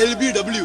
LBW